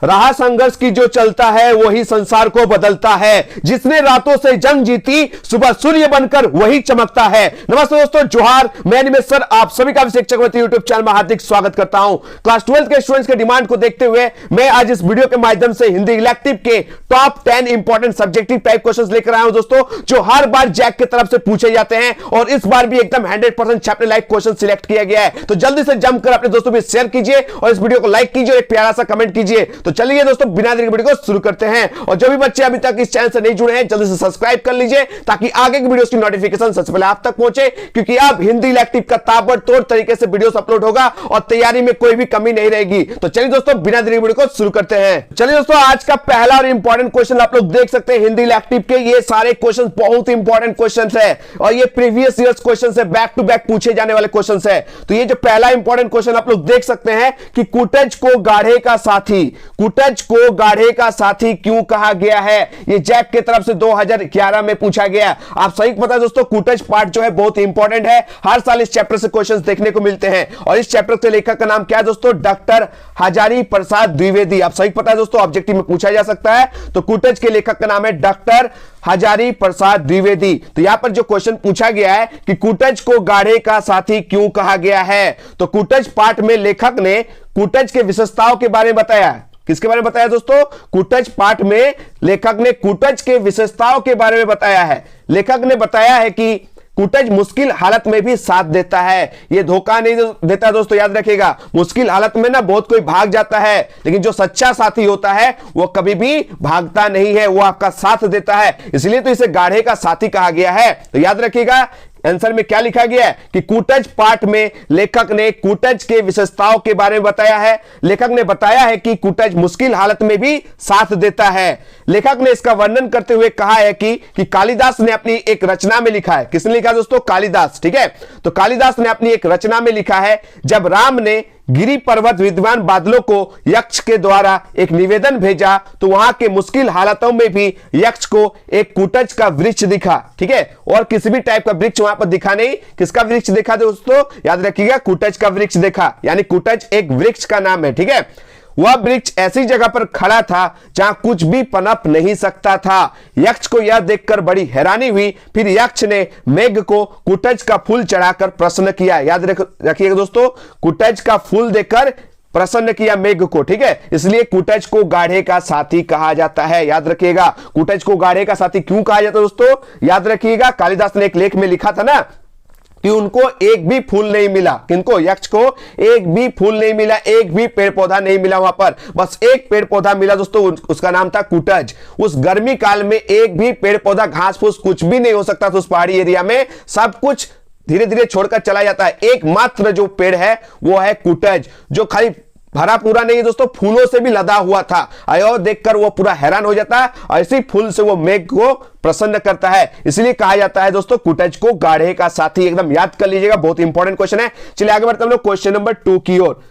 राह संघर्ष की जो चलता है वही संसार को बदलता है। जिसने रातों से जंग जीती सुबह सूर्य बनकर वही चमकता है। नमस्ते दोस्तों, जोहार। मैं निमेश सर आप सभी का शिक्षक यूट्यूब चैनल में हार्दिक स्वागत करता हूं। क्लास 12 के स्टूडेंट्स के डिमांड को देखते हुए मैं आज इस वीडियो के माध्यम से हिंदी इलेक्टिव के top 10 important subjective type questions लेकर आया हूं दोस्तों, जो हर बार जैक की तरफ से पूछे जाते हैं और इस बार भी एकदम 100% चैप्टर लाइक क्वेश्चन सिलेक्ट किया गया है। तो जल्दी से जमकर अपने दोस्तों में शेयर कीजिए और इस वीडियो को लाइक कीजिए और एक प्यारा सा कमेंट कीजिए। तो चलिए दोस्तों, बिना देरी के वीडियो को शुरू करते हैं। और जो भी बच्चे अभी तक इस चैनल से नहीं जुड़े हैं जल्दी से सब्सक्राइब कर लीजिए ताकि आगे की वीडियोस की नोटिफिकेशन सबसे पहले आप तक पहुंचे, क्योंकि अब हिंदी इलेक्टिव का ताबड़तोड़ तरीके से वीडियोस अपलोड होगा और तैयारी में कोई भी कमी नहीं रहेगी। तो चलिए दोस्तों, बिना देरी के वीडियो को शुरू करते हैं। चलिए दोस्तों, आज का पहला और इंपॉर्टेंट क्वेश्चन आप लोग देख सकते हैं हिंदी इलेक्टिव के। ये सारे क्वेश्चन बहुत इंपॉर्टेंट क्वेश्चन है और ये प्रीवियस ईयर्स क्वेश्चन है, बैक टू बैक पूछे जाने वाले क्वेश्चन है। तो ये जो पहला इंपॉर्टेंट क्वेश्चन आप लोग देख सकते हैं कि कुटज को गाढ़े का साथी, कुटज को गाढ़े का साथी क्यों कहा गया है। ये जैक की तरफ से 2011 में पूछा गया। आप सही पता है दोस्तों, कुटज पार्ट जो है बहुत इंपॉर्टेंट है। हर साल इस चैप्टर से क्वेश्चंस देखने को मिलते हैं और इस चैप्टर के लेखक का नाम क्या है दोस्तों, डॉक्टर हजारी प्रसाद द्विवेदी। आप सही पता है दोस्तों, ऑब्जेक्टिव में पूछा जा सकता है। तो कुटज के लेखक का नाम है डॉक्टर हजारी प्रसाद द्विवेदी। तो यहां पर जो क्वेश्चन पूछा गया है कि कुटज को गाढ़े का साथी क्यों कहा गया है, तो कुटज पार्ट में लेखक ने कुटज के विशेषताओं के बारे में बताया। किसके बारे में बताया दोस्तों, कुटज पार्ट में लेखक ने कुटज के विशेषताओं के बारे में बताया है। लेखक ने बताया है कि कुटज मुश्किल हालत में भी साथ देता है, ये धोखा नहीं देता दोस्तों, याद रखिएगा। मुश्किल हालत में ना बहुत कोई भाग जाता है, लेकिन जो सच्चा साथी होता है वो कभी भी भागता नहीं है, वो आपका साथ देता है। इसलिए तो इसे गाढ़े का साथी कहा गया है। तो याद रखिएगा आंसर में क्या लिखा गया है कि कुटज पार्ट में लेखक ने कुटज के विशेषताओं के बारे में बताया है। लेखक ने बताया है कि कुटज मुश्किल हालत में भी साथ देता है। लेखक ने इसका वर्णन करते हुए कहा है कि कालिदास ने अपनी एक रचना में लिखा है। किसने लिखा दोस्तों, कालिदास। ठीक है, तो कालिदास ने अपनी एक रचना में लिखा है, जब राम ने गिरी पर्वत विद्वान बादलों को यक्ष के द्वारा एक निवेदन भेजा तो वहां के मुश्किल हालातों में भी यक्ष को एक कुटज का वृक्ष दिखा। ठीक है, और किसी भी टाइप का वृक्ष वहां पर दिखा नहीं। किसका वृक्ष देखा दोस्तों, याद रखिएगा, कुटज का वृक्ष देखा, यानी कुटज एक वृक्ष का नाम है। ठीक है, वह वृक्ष ऐसी जगह पर खड़ा था जहां कुछ भी पनप नहीं सकता था। यक्ष को यह देखकर बड़ी हैरानी हुई। फिर यक्ष ने मेघ को कुटज का फूल चढ़ाकर प्रसन्न किया। याद रखिएगा दोस्तों, कुटज का फूल देखकर प्रसन्न किया मेघ को। ठीक है, इसलिए कुटज को गाढ़े का साथी कहा जाता है। याद रखिएगा, कुटज को गाढ़े का साथी क्यों कहा जाता है दोस्तों, याद रखिएगा, कालिदास ने एक लेख में लिखा था ना कि उनको एक भी फूल नहीं मिला। किनको, यक्ष को एक भी फूल नहीं मिला, एक भी पेड़ पौधा नहीं मिला वहां पर, बस एक पेड़ पौधा मिला दोस्तों, उसका नाम था कुटज। उस गर्मी काल में एक भी पेड़ पौधा घास फूस कुछ भी नहीं हो सकता था उस पहाड़ी एरिया में, सब कुछ धीरे धीरे छोड़कर चला जाता है। एकमात्र जो पेड़ है वो है कुटज, जो खाली भरा पूरा नहीं है दोस्तों, फूलों से भी लदा हुआ था। और देखकर वो पूरा हैरान हो जाता है, ऐसे फूल से वो मेघ को प्रसन्न करता है। इसलिए कहा जाता है दोस्तों कुटज को गाढ़े का साथी। एकदम याद कर लीजिएगा, बहुत इंपॉर्टेंट क्वेश्चन है। चलिए आगे बढ़ते हम लोग क्वेश्चन नंबर 2 की ओर।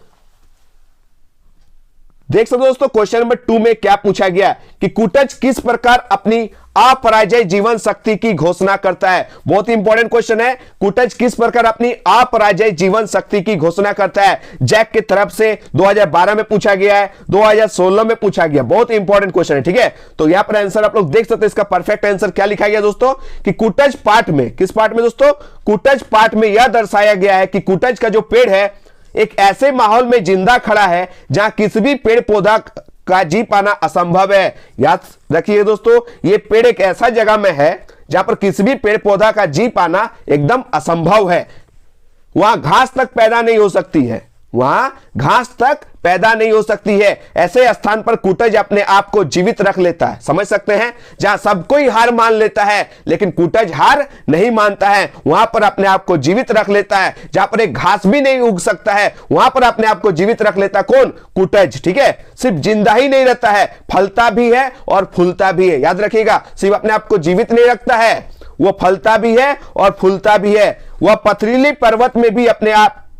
देख सकते हो दोस्तों, क्वेश्चन नंबर 2 में क्या पूछा गया कि कुटज किस प्रकार अपनी अपराजय जीवन शक्ति की घोषणा करता है। बहुत इंपॉर्टेंट क्वेश्चन है, कुटज किस प्रकार अपनी अपराजय जीवन शक्ति की घोषणा करता है। जैक की तरफ से 2012 में पूछा गया है, 2016 में पूछा गया। बहुत इंपॉर्टेंट क्वेश्चन है। ठीक है, तो यहां पर आंसर आप लोग देख सकते हैं। इसका परफेक्ट आंसर क्या लिखा गया दोस्तों कि कुटज पार्ट में, किस पार्ट में दोस्तों, कुटज पार्ट में यह दर्शाया गया है कि कुटज का जो पेड़ है एक ऐसे माहौल में जिंदा खड़ा है जहां किसी भी पेड़ पौधा का जी पाना असंभव है। याद रखिए दोस्तों, ये पेड़ एक ऐसा जगह में है जहां पर किसी भी पेड़ पौधा का जी पाना एकदम असंभव है। वहां घास तक पैदा नहीं हो सकती है, वहां घास तक पैदा नहीं हो सकती है। ऐसे स्थान पर कुटज अपने आप को जीवित रख लेता है। समझ सकते हैं, जहां सब कोई हार मान लेता है लेकिन कुटज हार नहीं मानता है, वहां पर अपने आप को जीवित रख लेता है। जहां पर एक घास भी नहीं उग सकता है वहां पर अपने आप को जीवित रख लेता कौन, कुटज। ठीक है, सिर्फ जिंदा ही नहीं रहता है, फलता भी है और फूलता भी है। याद रखिएगा, सिर्फ अपने आप को जीवित नहीं रखता है, वो फलता भी है और फूलता भी है। वह पथरीली पर्वत में भी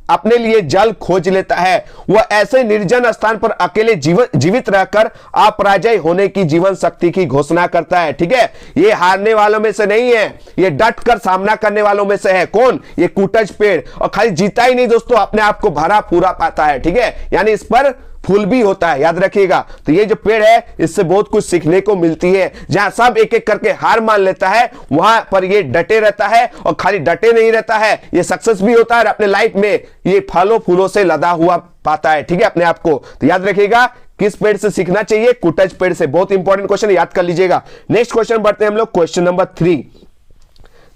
अपने लिए जल खोज लेता है। वह ऐसे निर्जन स्थान पर अकेले जीवित रहकर अपराजय होने की जीवन शक्ति की घोषणा करता है। ठीक है, ये हारने वालों में से नहीं है, ये डट कर सामना करने वालों में से है। कौन, ये कुटज पेड़। और खाली जीता ही नहीं दोस्तों, अपने आप को भरा पूरा पाता है। ठीक है, यानी इस पर फूल भी होता है, याद रखिएगा। तो ये जो पेड़ है इससे बहुत कुछ सीखने को मिलती है। जहां सब एक एक करके हार मान लेता है वहां पर ये डटे रहता है, और खाली डटे नहीं रहता है, ये सक्सेस भी होता है, अपने लाइफ में ये फलों फूलों से लदा हुआ पाता है, ठीक है, अपने आप को। तो याद रखिएगा किस पेड़ से सीखना चाहिए, कुटज पेड़ से। बहुत इंपॉर्टेंट क्वेश्चन, याद कर लीजिएगा। नेक्स्ट क्वेश्चन बढ़ते हैं हम लोग, क्वेश्चन नंबर 3।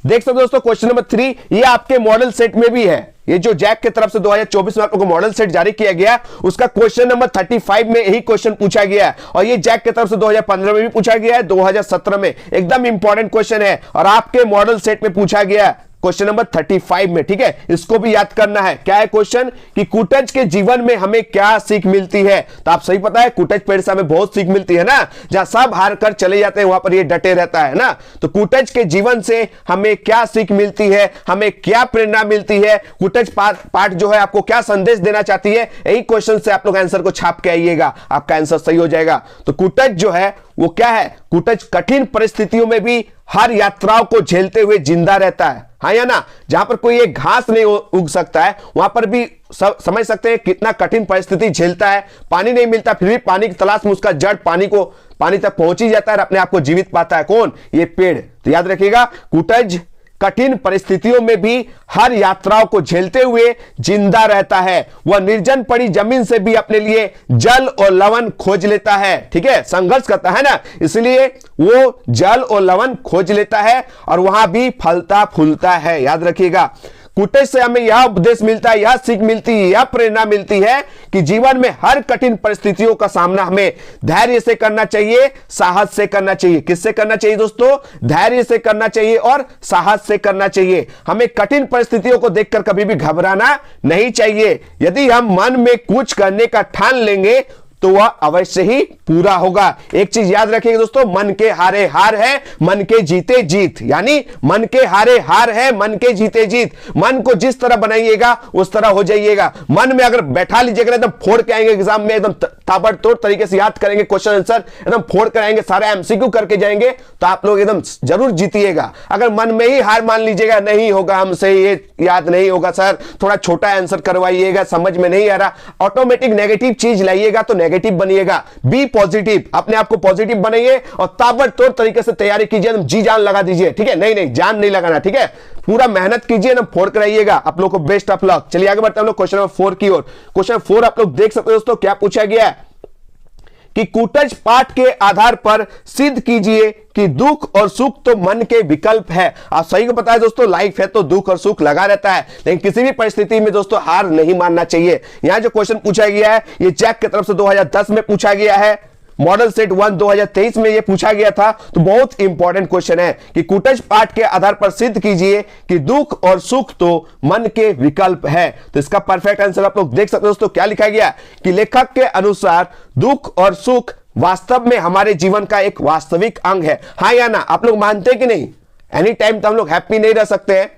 देख सकते हो दोस्तों, क्वेश्चन नंबर 3 ये आपके मॉडल सेट में भी है। ये जो जैक की तरफ से 2024 में आप लोगों को मॉडल सेट जारी किया गया, उसका क्वेश्चन नंबर 35 में यही क्वेश्चन पूछा गया है। और ये जैक की तरफ से 2015 में भी पूछा गया है, 2017 में। एकदम इंपॉर्टेंट क्वेश्चन है और आपके मॉडल सेट में पूछा गया है क्वेश्चन नंबर 35 में, ठीक है। इसको भी याद करना है। क्या है क्वेश्चन कि कुटज के जीवन में हमें क्या सीख मिलती है। तो आप सही पता है कुटज पेड़ से हमें बहुत सीख मिलती है ना, जहां सब हार कर चले जाते हैं वहां पर ये डटे रहता है ना। तो कुटज के जीवन से हमें क्या सीख मिलती है, हमें क्या प्रेरणा मिलती है, कुटज पाठ जो है आपको क्या संदेश देना चाहती है, यही क्वेश्चन से आप लोग आंसर को छाप के आइएगा, आपका आंसर सही हो जाएगा। तो कुटज जो है वो क्या है, कुटज कठिन परिस्थितियों में भी हर यात्राओं को झेलते हुए जिंदा रहता है, हाँ या ना। जहां पर कोई एक घास नहीं उग सकता है वहां पर भी समझ सकते हैं कितना कठिन परिस्थिति झेलता है। पानी नहीं मिलता फिर भी पानी की तलाश में उसका जड़ पानी तक पहुंच ही जाता है और अपने आप को जीवित पाता है। कौन? ये पेड़। तो याद रखिएगा कुटज कठिन परिस्थितियों में भी हर यात्राओं को झेलते हुए जिंदा रहता है। वह निर्जन पड़ी जमीन से भी अपने लिए जल और लवण खोज लेता है, ठीक है, संघर्ष करता है ना, इसलिए वो जल और लवण खोज लेता है और वहां भी फलता फूलता है। याद रखिएगा कुटज से हमें यह उपदेश मिलता है, यह सीख मिलती है, यह प्रेरणा मिलती है कि जीवन में हर कठिन परिस्थितियों का सामना हमें धैर्य से करना चाहिए, साहस से करना चाहिए। किससे करना चाहिए दोस्तों? धैर्य से करना चाहिए और साहस से करना चाहिए। हमें कठिन परिस्थितियों को देखकर कभी भी घबराना नहीं चाहिए। यदि हम मन में कुछ करने का ठान लेंगे तो वह अवश्य ही पूरा होगा। एक चीज याद रखिएगा दोस्तों, मन के हारे हार है, मन के जीते जीत। यानी मन के हारे हार है, मन के जीते जीत। मन को जिस तरह बनाइएगा उस तरह हो जाइएगा। मन में अगर बैठा लीजिएगा एकदम फोड़ के आएंगे एग्जाम में, एकदम ताबड़तोड़ तरीके से याद करेंगे क्वेश्चन आंसर, एकदम फोड़ कर आएंगे, सारा एमसीक्यू करके जाएंगे, तो आप लोग एकदम जरूर जीतिएगा। अगर मन में ही हार मान लीजिएगा, नहीं होगा हमसे, ये याद नहीं होगा सर, थोड़ा छोटा आंसर करवाइएगा, समझ में नहीं आ रहा, ऑटोमेटिक नेगेटिव चीज लाइएगा तो नेगेटिव बनिएगा। बी पॉजिटिव, अपने आप को पॉजिटिव बनाइए और ताबड़तोड़ तरीके से तैयारी कीजिए, जी जान लगा दीजिए, ठीक है। नहीं जान नहीं लगाना, ठीक है, पूरा मेहनत कीजिए ना, फोड़ कर आइएगा। आप लोग को बेस्ट ऑफ लक। चलिए आगे बढ़ते हैं हम लोग क्वेश्चन नंबर 4 की ओर। क्वेश्चन 4 आप लोग देख सकते हो दोस्तों, क्या पूछा गया है कि कुटज पाठ के आधार पर सिद्ध कीजिए कि दुख और सुख तो मन के विकल्प है। आप सही को पता है दोस्तों, लाइफ है तो दुख और सुख लगा रहता है, लेकिन किसी भी परिस्थिति में दोस्तों हार नहीं मानना चाहिए। यहां जो क्वेश्चन पूछा गया है ये जैक की तरफ से 2010 में पूछा गया है, मॉडल सेट 1 2023 में यह पूछा गया था। तो बहुत इंपॉर्टेंट क्वेश्चन है कि कुटज पाठ के आधार पर सिद्ध कीजिए कि दुख और सुख तो मन के विकल्प है। तो इसका परफेक्ट आंसर आप लोग देख सकते हो दोस्तों, क्या लिखा गया कि लेखक के अनुसार दुख और सुख वास्तव में हमारे जीवन का एक वास्तविक अंग है। हाँ या ना, आप लोग मानते हैं कि नहीं? एनी टाइम तो हम लोग हैप्पी नहीं रह सकते हैं,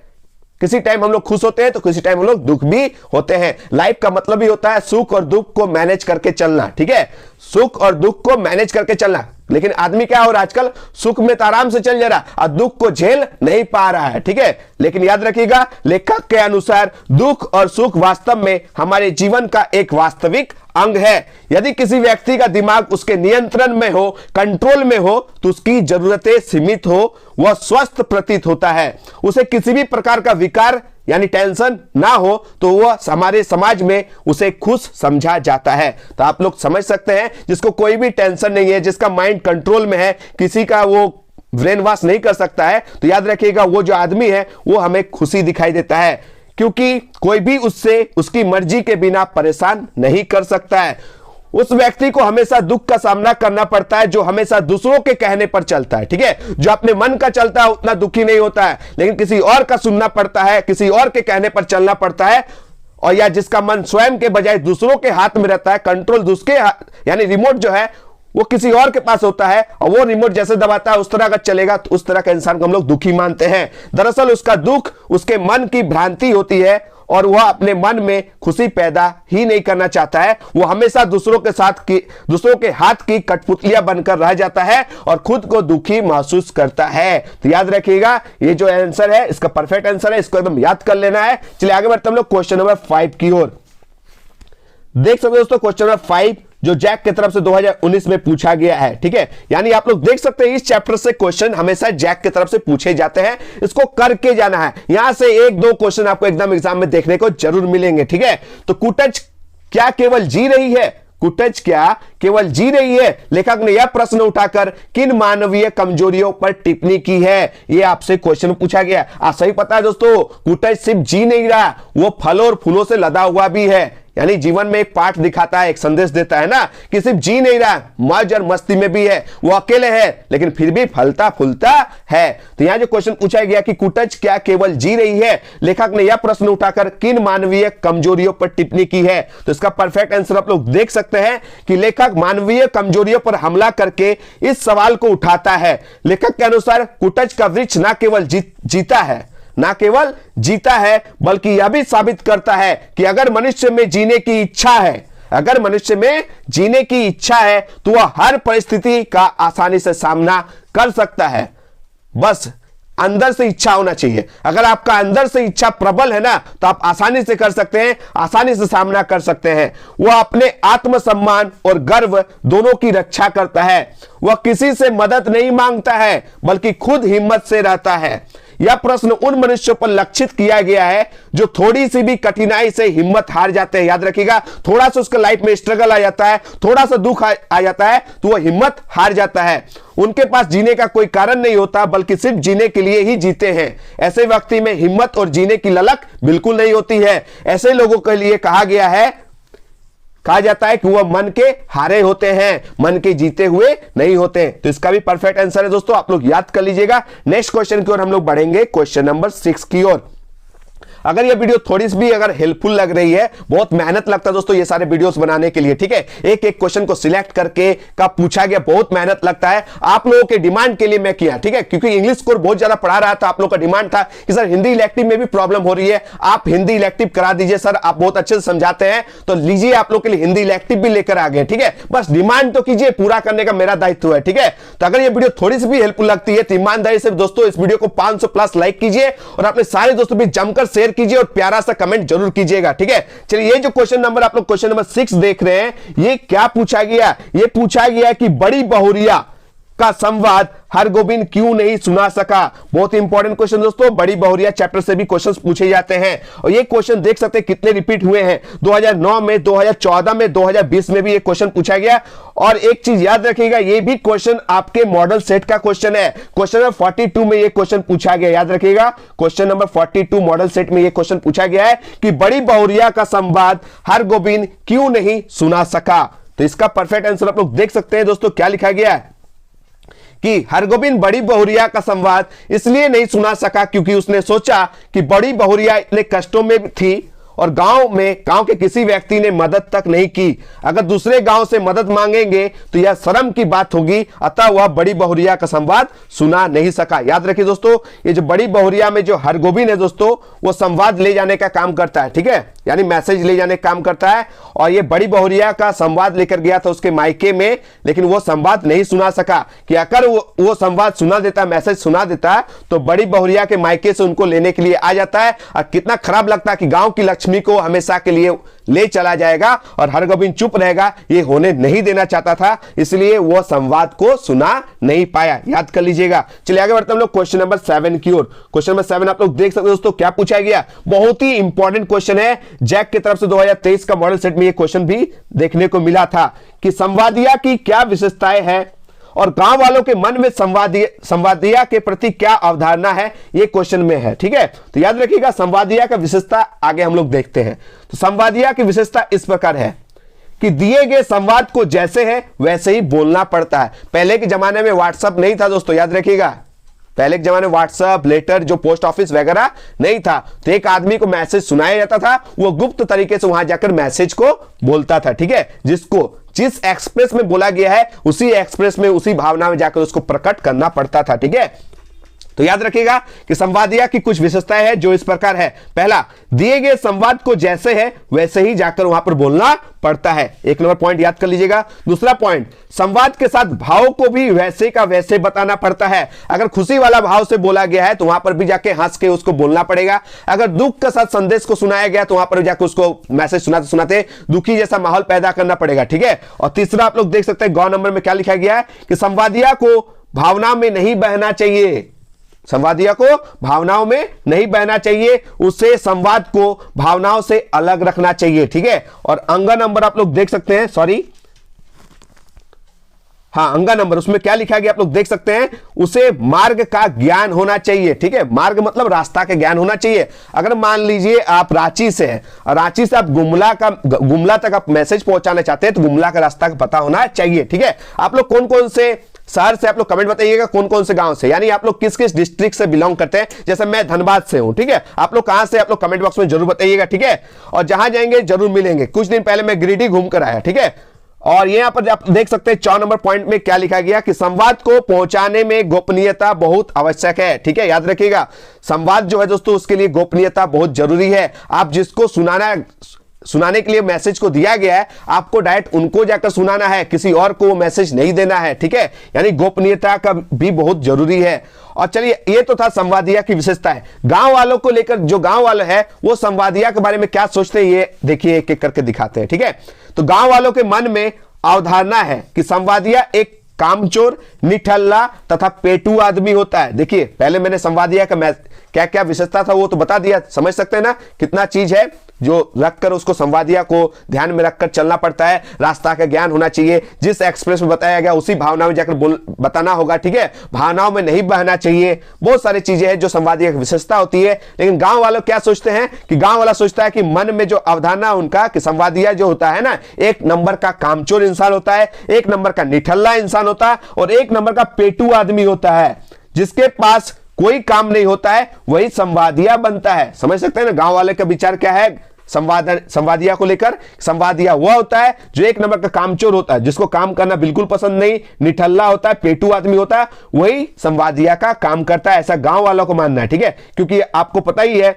किसी टाइम हम लोग खुश होते हैं तो किसी टाइम हम लोग दुख भी होते हैं। लाइफ का मतलब ही होता है सुख और दुख को मैनेज करके चलना, ठीक है, सुख और दुख को मैनेज करके चलना। लेकिन आदमी क्या हो रहा है आजकल, सुख में तो आराम से चल जा रहा और दुख को झेल नहीं पा रहा है, ठीक है। लेकिन याद रखिएगा लेखक के अनुसार दुख और सुख वास्तव में हमारे जीवन का एक वास्तविक अंग है। यदि किसी व्यक्ति का दिमाग उसके नियंत्रण में हो, कंट्रोल में हो, तो उसकी जरूरतें सीमित हो, वह स्वस्थ प्रतीत होता है। उसे किसी भी प्रकार का विकार यानी टेंशन ना हो तो वह हमारे समाज में उसे खुश समझा जाता है। तो आप लोग समझ सकते हैं, जिसको कोई भी टेंशन नहीं है, जिसका माइंड कंट्रोल में है, किसी का वो ब्रेन वॉश नहीं कर सकता है, तो याद रखिएगा वो जो आदमी है वो हमें खुशी दिखाई देता है, क्योंकि कोई भी उससे उसकी मर्जी के बिना परेशान नहीं कर सकता है। उस व्यक्ति को हमेशा दुख का सामना करना पड़ता है जो हमेशा दूसरों के कहने पर चलता है, ठीक है। जो अपने मन का चलता है उतना दुखी नहीं होता है, लेकिन किसी और का सुनना पड़ता है, किसी और के कहने पर चलना पड़ता है, और या जिसका मन स्वयं के बजाय दूसरों के हाथ में रहता है, कंट्रोल दूसरे यानी रिमोट जो है वो किसी और के पास होता है, और वो रिमोट जैसे दबाता है उस तरह का चलेगा, तो उस तरह का इंसान को हम लोग दुखी मानते हैं। दरअसल उसका दुख उसके मन की भ्रांति होती है और वह अपने मन में खुशी पैदा ही नहीं करना चाहता है। वो हमेशा दूसरों के हाथ की कठपुतलियां बनकर रह जाता है और खुद को दुखी महसूस करता है। तो याद रखिएगा ये जो आंसर है इसका परफेक्ट आंसर है, इसको एकदम याद कर लेना है। चलिए आगे बढ़ते हम लोग क्वेश्चन नंबर 5 की ओर। देख सकते हो दोस्तों क्वेश्चन नंबर 5 जो जैक की तरफ से 2019 में पूछा गया है, ठीक है। यानी आप लोग देख सकते हैं इस चैप्टर से क्वेश्चन हमेशा जैक की तरफ से पूछे जाते हैं, इसको करके जाना है। यहां से एक दो क्वेश्चन आपको एकदम एग्जाम में देखने को जरूर मिलेंगे, ठीक है। तो कुटच क्या केवल जी रही है? कुटच क्या केवल जी रही है? लेखक ने यह प्रश्न उठाकर किन मानवीय कमजोरियों पर टिप्पणी की है? यह आपसे क्वेश्चन पूछा गया। आप सही पता है दोस्तों, कुटच सिर्फ जी नहीं रहा, वो फलों और फूलों से लदा हुआ भी है। यानी जीवन में एक पाठ दिखाता है, एक संदेश देता है ना कि सिर्फ जी नहीं रहा, मौज और मस्ती में भी है। वो अकेले है लेकिन फिर भी फलता फूलता है। तो यहां जो क्वेश्चन पूछा गया कि कुटच क्या केवल जी रही है, लेखक ने यह प्रश्न उठाकर किन मानवीय कमजोरियों पर टिप्पणी की है? तो इसका परफेक्ट आंसर आप लोग देख सकते हैं कि लेखक मानवीय कमजोरियों पर हमला करके इस सवाल को उठाता है। लेखक के अनुसार कुटच का वृक्ष न केवल जीता है, ना केवल जीता है बल्कि यह भी साबित करता है कि अगर मनुष्य में जीने की इच्छा है, अगर मनुष्य में जीने की इच्छा है तो वह हर परिस्थिति का आसानी से सामना कर सकता है। बस अंदर से इच्छा होना चाहिए। अगर आपका अंदर से इच्छा प्रबल है ना तो आप आसानी से कर सकते हैं, आसानी से सामना कर सकते हैं। वह अपने आत्मसम्मान और गर्व दोनों की रक्षा करता है। वह किसी से मदद नहीं मांगता है बल्कि खुद हिम्मत से रहता है। यह प्रश्न उन मनुष्यों पर लक्षित किया गया है जो थोड़ी सी भी कठिनाई से हिम्मत हार जाते हैं। याद रखिएगा, थोड़ा सा उसके लाइफ में स्ट्रगल आ जाता है, थोड़ा सा दुख आ जाता है तो वह हिम्मत हार जाता है। उनके पास जीने का कोई कारण नहीं होता बल्कि सिर्फ जीने के लिए ही जीते हैं। ऐसे व्यक्ति में हिम्मत और जीने की ललक बिल्कुल नहीं होती है। ऐसे लोगों के लिए कहा जाता है कि वह मन के हारे होते हैं, मन के जीते हुए नहीं होते। तो इसका भी परफेक्ट आंसर है दोस्तों, आप लोग याद कर लीजिएगा। नेक्स्ट क्वेश्चन की ओर हम लोग बढ़ेंगे, क्वेश्चन नंबर 6 की ओर। अगर ये वीडियो थोड़ी सी भी अगर हेल्पफुल लग रही है, बहुत मेहनत लगता है दोस्तों ये सारे वीडियोस बनाने के लिए, ठीक है। एक एक क्वेश्चन को सिलेक्ट करके कब पूछा गया, बहुत मेहनत लगता है। आप लोगों के डिमांड के लिए मैं किया, ठीक है, क्योंकि इंग्लिश कोर्स बहुत ज्यादा पढ़ा रहा था। आप लोगों का डिमांड था कि सर हिंदी इलेक्टिव में भी प्रॉब्लम हो रही है, आप हिंदी इलेक्टिव करा दीजिए सर, आप बहुत अच्छे से समझाते हैं। तो लीजिए, आप लोग के लिए हिंदी इलेक्टिव भी लेकर आ गए, ठीक है। बस डिमांड तो कीजिए, पूरा करने का मेरा दायित्व है, ठीक है। तो अगर ये वीडियो थोड़ी सी भी हेल्पफुल लगती है तो ईमानदारी से दोस्तों इस वीडियो को 500 प्लस लाइक कीजिए और अपने सारे दोस्तों भी जमकर शेयर कीजिए और प्यारा सा कमेंट जरूर कीजिएगा, ठीक है। चलिए, ये जो क्वेश्चन नंबर आप लोग क्वेश्चन नंबर 6 देख रहे हैं, ये क्या पूछा गया? ये पूछा गया कि बड़ी बहुरिया का संवाद हरगोविंद क्यों नहीं सुना सका। बहुत इंपॉर्टेंट क्वेश्चन दोस्तों, बड़ी बहुरिया चैप्टर से भी क्वेश्चंस पूछे जाते हैं और ये क्वेश्चन देख सकते हैं कितने रिपीट हुए हैं। 2009 में, 2014 में, 2020 में भी ये क्वेश्चन पूछा गया। और एक चीज याद रखिएगा, ये भी क्वेश्चन आपके मॉडल सेट का क्वेश्चन है। क्वेश्चन नंबर 42 में ये क्वेश्चन पूछा गया, याद रखिएगा, क्वेश्चन नंबर 42 मॉडल सेट में ये क्वेश्चन पूछा गया है कि बड़ी बहुरिया का संवाद हरगोविंद क्यों नहीं सुना सका। तो इसका परफेक्ट आंसर आप लोग देख सकते हैं दोस्तों, क्या लिखा गया है कि हरगोविंद बड़ी बहुरिया का संवाद इसलिए नहीं सुना सका क्योंकि उसने सोचा कि बड़ी बहुरिया इतने कष्टों में थी और गांव के किसी व्यक्ति ने मदद तक नहीं की। अगर दूसरे गांव से मदद मांगेंगे तो यह शर्म की बात होगी, अतः वह बड़ी बहुरिया का संवाद सुना नहीं सका। याद रखिए दोस्तों, ये जो बड़ी बहुरिया में जो हरगोविंद है दोस्तों, वो संवाद ले जाने का काम करता है, ठीक है, यानी मैसेज ले जाने का काम करता है। और ये बड़ी बहुरिया का संवाद लेकर गया था उसके मायके में, लेकिन वो संवाद नहीं सुना सका। कि अगर वो संवाद सुना देता, मैसेज सुना देता, तो बड़ी बहुरिया के मायके से उनको लेने के लिए आ जाता है। और कितना खराब लगता है कि गांव की लक्ष्मी को हमेशा के लिए ले चला जाएगा और हरगोविंद चुप रहेगा। ये होने नहीं देना चाहता था, इसलिए वो संवाद को सुना नहीं पाया। याद कर लीजिएगा। चलिए आगे बढ़ते हैं हम लोग क्वेश्चन नंबर 7 की ओर। क्वेश्चन नंबर 7 आप लोग देख सकते हो दोस्तों, क्या पूछा गया, बहुत ही इंपॉर्टेंट क्वेश्चन है। जैक की तरफ से 2023 का मॉडल सेट में ये क्वेश्चन भी देखने को मिला था कि संवादिया की क्या विशेषताएं हैं और गांव वालों के मन में संवादिया के प्रति क्या अवधारणा है, ये क्वेश्चन में है, ठीक है। तो याद रखिएगा, संवादिया का विशेषता आगे हम लोग देखते हैं। तो संवादिया की विशेषता इस प्रकार है कि दिए गए संवाद को जैसे है वैसे ही बोलना पड़ता है। पहले के जमाने में व्हाट्सएप नहीं था दोस्तों, याद रखिएगा, पहले के जमाने व्हाट्सएप, लेटर, जो पोस्ट ऑफिस वगैरह नहीं था। तो एक आदमी को मैसेज सुनाया जाता था, वो गुप्त तरीके से वहां जाकर मैसेज को बोलता था, ठीक है। जिस एक्सप्रेस में बोला गया है उसी एक्सप्रेस में, उसी भावना में जाकर उसको प्रकट करना पड़ता था, ठीक है। तो याद रखिएगा कि संवादिया की कुछ विशेषताएं हैं जो इस प्रकार है। पहला, दिए गए संवाद को जैसे है वैसे ही जाकर वहां पर बोलना पड़ता है। एक नंबर पॉइंट याद कर लीजिएगा। दूसरा पॉइंट, संवाद के साथ भाव को भी वैसे का वैसे बताना पड़ता है। अगर खुशी वाला भाव से बोला गया है तो वहां पर भी जाके हंस के उसको बोलना पड़ेगा। अगर दुख के साथ संदेश को सुनाया गया तो वहां पर जाकर उसको मैसेज सुनाते सुनाते दुखी जैसा माहौल पैदा करना पड़ेगा। ठीक है। और तीसरा आप लोग देख सकते हैं गौ नंबर में क्या लिखा गया है कि संवादिया को भावना में नहीं बहना चाहिए। संवादिया को भावनाओं में नहीं बहना चाहिए, उसे संवाद को भावनाओं से अलग रखना चाहिए। ठीक है। और अंगा नंबर आप लोग देख सकते हैं, सॉरी हाँ अंगा नंबर, उसमें क्या लिखा गया आप लोग देख सकते हैं, उसे मार्ग का ज्ञान होना चाहिए। ठीक है। मार्ग मतलब रास्ता का ज्ञान होना चाहिए। अगर मान लीजिए आप रांची से हैं और रांची से आप गुमला तक आप मैसेज पहुंचाना चाहते हैं तो गुमला का रास्ता का पता होना चाहिए। ठीक है। आप लोग कौन कौन से शहर से आप लोग कमेंट बताइएगा, कौन कौन से गांव से, यानी आप लोग किस किस डिस्ट्रिक्ट से बिलोंग करते हैं। जैसे मैं धनबाद से हूं। ठीक है। आप लोग कहां से, आप लोग कमेंट बॉक्स में जरूर बताइएगा। ठीक है। और जहां जाएंगे जरूर मिलेंगे। कुछ दिन पहले मैं गिरिडीह घूम कर आया। ठीक है। और यहां पर आप देख सकते हैं 4 नंबर पॉइंट में क्या लिखा गया कि संवाद को पहुंचाने में गोपनीयता बहुत आवश्यक है। ठीक है। याद रखिएगा, संवाद जो है दोस्तों उसके लिए गोपनीयता बहुत जरूरी है। आप जिसको सुनाने के लिए मैसेज को दिया गया है, आपको डायरेक्ट उनको जाकर सुनाना है, किसी और को वो मैसेज नहीं देना है। ठीक है। यानी गोपनीयता का भी बहुत जरूरी है। और चलिए, ये तो था संवादिया की विशेषता है। गांव वालों को लेकर, जो गांव वाले हैं वो संवादिया के बारे में क्या सोचते हैं ये देखिए, एक एक करके दिखाते हैं। ठीक है। तो गांव वालों के मन में अवधारणा है कि संवादिया एक कामचोर, निठल्ला तथा पेटू आदमी होता है। देखिए, पहले मैंने संवादिया का क्या क्या विशेषता था वो तो बता दिया। समझ सकते हैं ना कितना चीज है जो रखकर उसको संवादिया को ध्यान में रखकर चलना पड़ता है। रास्ता का ज्ञान होना चाहिए, जिस एक्सप्रेस में बताया गया उसी भावना में जाकर बताना होगा। ठीक है। भावनाओं में नहीं बहना चाहिए। बहुत सारी चीजें हैं जो संवादिया की विशेषता होती है। लेकिन गांव वालों क्या सोचते हैं कि गांव वाला सोचता है कि मन में जो अवधारणा उनका कि संवादिया जो होता है ना, एक नंबर का कामचोर इंसान होता है, एक नंबर का निठल्ला इंसान होता है और एक नंबर का पेटू आदमी होता है, जिसके पास कोई काम नहीं होता है वही संवादिया बनता है। समझ सकते हैं ना गांव वाले का विचार क्या है संवादिया को लेकर। संवादिया वह होता है जो एक नंबर का कामचोर होता है, जिसको काम करना बिल्कुल पसंद नहीं, निठल्ला होता है, पेटू आदमी होता है, वही संवादिया का काम करता है, ऐसा गांव वालों को मानना है। ठीक है। क्योंकि आपको पता ही है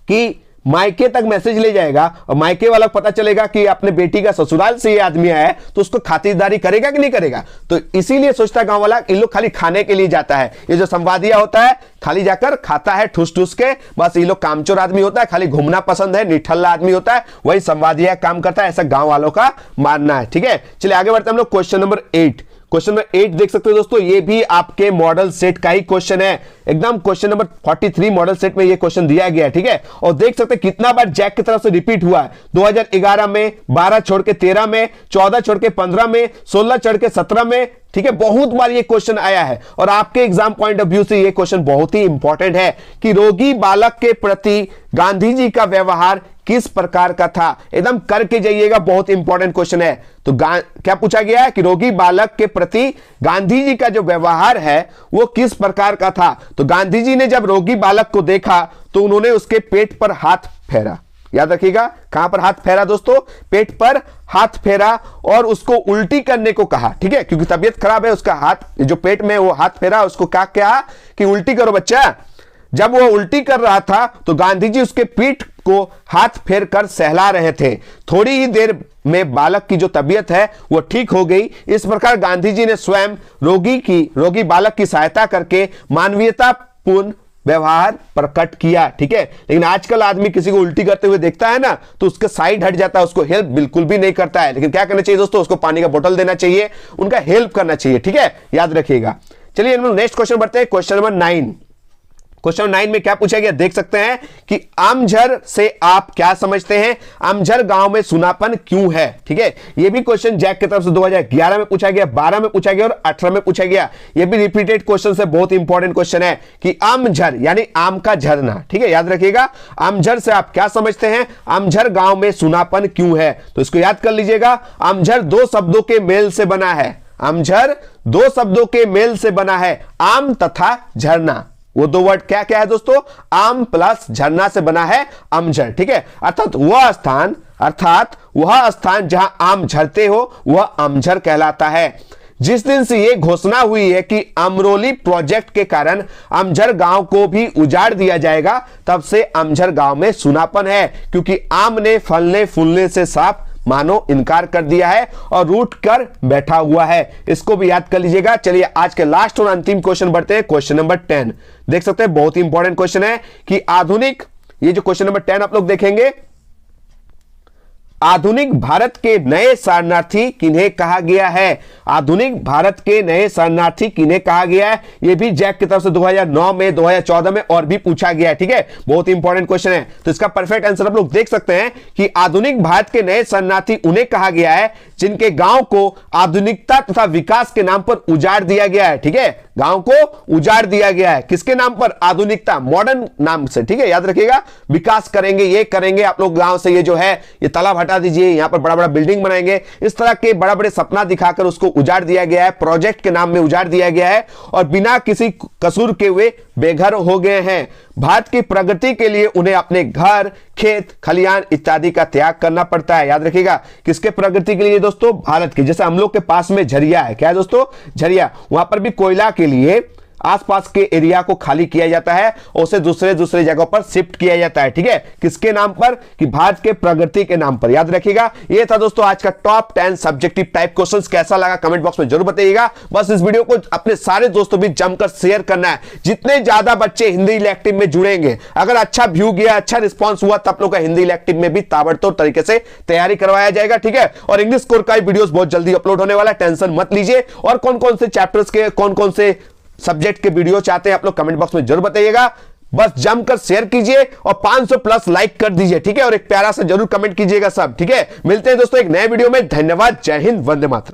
कि मायके तक मैसेज ले जाएगा और मायके वाला पता चलेगा कि अपने बेटी का ससुराल से ये आदमी आया है तो उसको खातिरदारी करेगा कि नहीं करेगा। तो इसीलिए सोचता है गांव वाला, इन लोग खाली खाने के लिए जाता है। ये जो संवादिया होता है खाली जाकर खाता है ठूस ठूस के, बस ये लोग कामचोर आदमी होता है, खाली घूमना पसंद है, निठल्ला आदमी होता है, वही संवादिया काम करता है, ऐसा गांव वालों का मानना है। ठीक है। चलिए आगे बढ़ते हैं हम लोग क्वेश्चन नंबर 8। क्वेश्चन नंबर 8 देख सकते हो दोस्तों, ये भी आपके मॉडल सेट का ही क्वेश्चन है। एकदम क्वेश्चन नंबर 43 मॉडल सेट में ये क्वेश्चन दिया गया है। ठीक है। और देख सकते हैं कितना बार जैक की तरफ से रिपीट हुआ है। 2011 में, 12 छोड़ के 13 में, 14 छोड़ के 15 में, 16 छोड़ के 17 में। ठीक है। बहुत बार ये क्वेश्चन आया है और आपके एग्जाम पॉइंट ऑफ व्यू से ये क्वेश्चन बहुत ही इंपॉर्टेंट है कि रोगी बालक के प्रति गांधी जी का व्यवहार किस प्रकार का था। एकदम करके जाइएगा, बहुत इंपॉर्टेंट क्वेश्चन है। तो क्या पूछा गया है कि रोगी बालक के प्रति गांधी जी का जो व्यवहार है वो किस प्रकार का था। तो गांधी जी ने जब रोगी बालक को देखा तो उन्होंने उसके पेट पर हाथ फेरा। याद रखिएगा, कहां पर हाथ फेरा दोस्तों, पेट पर हाथ फेरा और उसको उल्टी करने को कहा। ठीक है। क्योंकि तबीयत खराब है, उसका हाथ जो पेट में वो हाथ फेरा, उसको क्या कहा कि उल्टी करो बच्चा। जब वो उल्टी कर रहा था तो गांधी जी उसके पीठ को हाथ फेर कर सहला रहे थे। थोड़ी ही देर में बालक की जो तबीयत है वो ठीक हो गई। इस प्रकार गांधी जी ने स्वयं रोगी बालक की सहायता करके मानवीयतापूर्ण व्यवहार प्रकट किया। ठीक है। लेकिन आजकल आदमी किसी को उल्टी करते हुए देखता है ना तो उसके साइड हट जाता है, उसको हेल्प बिल्कुल भी नहीं करता है। लेकिन क्या करना चाहिए दोस्तों, उसको पानी का बोतल देना चाहिए, उनका हेल्प करना चाहिए। ठीक है। याद रखिएगा। चलिए हम लोग नेक्स्ट क्वेश्चन बढ़ते हैं। Question number 9। क्वेश्चन 9 में क्या पूछा गया देख सकते हैं कि आमझर से आप क्या समझते हैं, आमझर गांव में सुनापन क्यों है। ठीक है। यह भी क्वेश्चन जैक की तरफ से 2011 में पूछा गया, 12 में पूछा गया और 18 में पूछा गया। यह भी रिपीटेड क्वेश्चन से बहुत इंपॉर्टेंट क्वेश्चन है कि आमझर यानी आम का झरना। ठीक है। याद रखिएगा, आमझर से आप क्या समझते हैं, आमझर गांव में सुनापन क्यों है। तो इसको याद कर लीजिएगा। आमझर 2 शब्दों के मेल से बना है। आमझर 2 शब्दों के मेल से बना है, आम तथा झरना। वो 2 वर्ड क्या क्या है दोस्तों, आम प्लस झरना से बना है अमझर। ठीक है। अर्थात वह स्थान जहां आम झरते हो वह अमझर कहलाता है। जिस दिन से यह घोषणा हुई है कि अमरोली प्रोजेक्ट के कारण अमझर गांव को भी उजाड़ दिया जाएगा, तब से अमझर गांव में सुनापन है, क्योंकि आम ने फलने फूलने से साफ मानो इनकार कर दिया है और रूठ कर बैठा हुआ है। इसको भी याद कर लीजिएगा। चलिए आज के लास्ट और अंतिम क्वेश्चन बढ़ते हैं। क्वेश्चन नंबर 10 देख सकते हैं, बहुत ही इंपॉर्टेंट क्वेश्चन है कि आधुनिक, ये जो क्वेश्चन नंबर 10 आप लोग देखेंगे, आधुनिक भारत के नए शरणार्थी किन्हें कहा गया है? आधुनिक भारत के नए शरणार्थी किन्हें कहा गया है? यह भी जैक की तरफ से 2009 में, 2014 में और भी पूछा गया है। ठीक है, बहुत ही इंपॉर्टेंट क्वेश्चन है। तो इसका परफेक्ट आंसर आप लोग देख सकते हैं कि आधुनिक भारत के नए शरणार्थी उन्हें कहा गया है जिनके गांव को आधुनिकता तथा विकास के नाम पर उजाड़ दिया गया है। ठीक है, गांव को उजाड़ दिया गया है किसके नाम पर? आधुनिकता, मॉडर्न नाम से। ठीक है, याद रखिएगा, विकास करेंगे, ये करेंगे आप लोग गांव से, ये जो है ये तालाब हटा दीजिए, यहां पर बड़ा बड़ा बिल्डिंग बनाएंगे, इस तरह के बड़ा बड़े सपना दिखाकर उसको उजाड़ दिया गया है, प्रोजेक्ट के नाम में उजाड़ दिया गया है और बिना किसी कसूर के वे बेघर हो गए हैं। भारत की प्रगति के लिए उन्हें अपने घर, खेत, खलियान इत्यादि का त्याग करना पड़ता है। याद रखिएगा, किसके प्रगति के लिए दोस्तों? भारत की। जैसे हम लोग के पास में झरिया है, क्या है दोस्तों? झरिया, वहां पर भी कोयला के लिए आसपास के एरिया को खाली किया जाता है और उसे दूसरे जगहों पर शिफ्ट किया जाता है। ठीक है, किसके नाम पर? कि भारत के प्रगति के नाम पर। याद रखिएगा, ये था दोस्तों आज का टॉप 10 सब्जेक्टिव टाइप क्वेश्चंस। कैसा लगा कमेंट बॉक्स में जरूर बताइएगा। बस इस वीडियो को अपने सारे दोस्तों भी जमकर शेयर करना है। जितने ज्यादा बच्चे हिंदी इलेक्टिव में जुड़ेंगे, अगर अच्छा व्यू गया, अच्छा रिस्पॉन्स हुआ, तब लोग का हिंदी इलेक्टिव में भी ताबड़तोड़ तरीके से तैयारी करवाया जाएगा। ठीक है, और इंग्लिश कोर का वीडियो बहुत जल्दी अपलोड होने वाला है, टेंशन मत लीजिए। और कौन कौन से चैप्टर्स के, कौन कौन से सब्जेक्ट के वीडियो चाहते हैं आप लोग कमेंट बॉक्स में जरूर बताइएगा। बस जमकर शेयर कीजिए और 500 प्लस लाइक कर दीजिए। ठीक है, और एक प्यारा सा जरूर कमेंट कीजिएगा सब। ठीक है, मिलते हैं दोस्तों एक नए वीडियो में। धन्यवाद, जय हिंद, वंदे मातरम।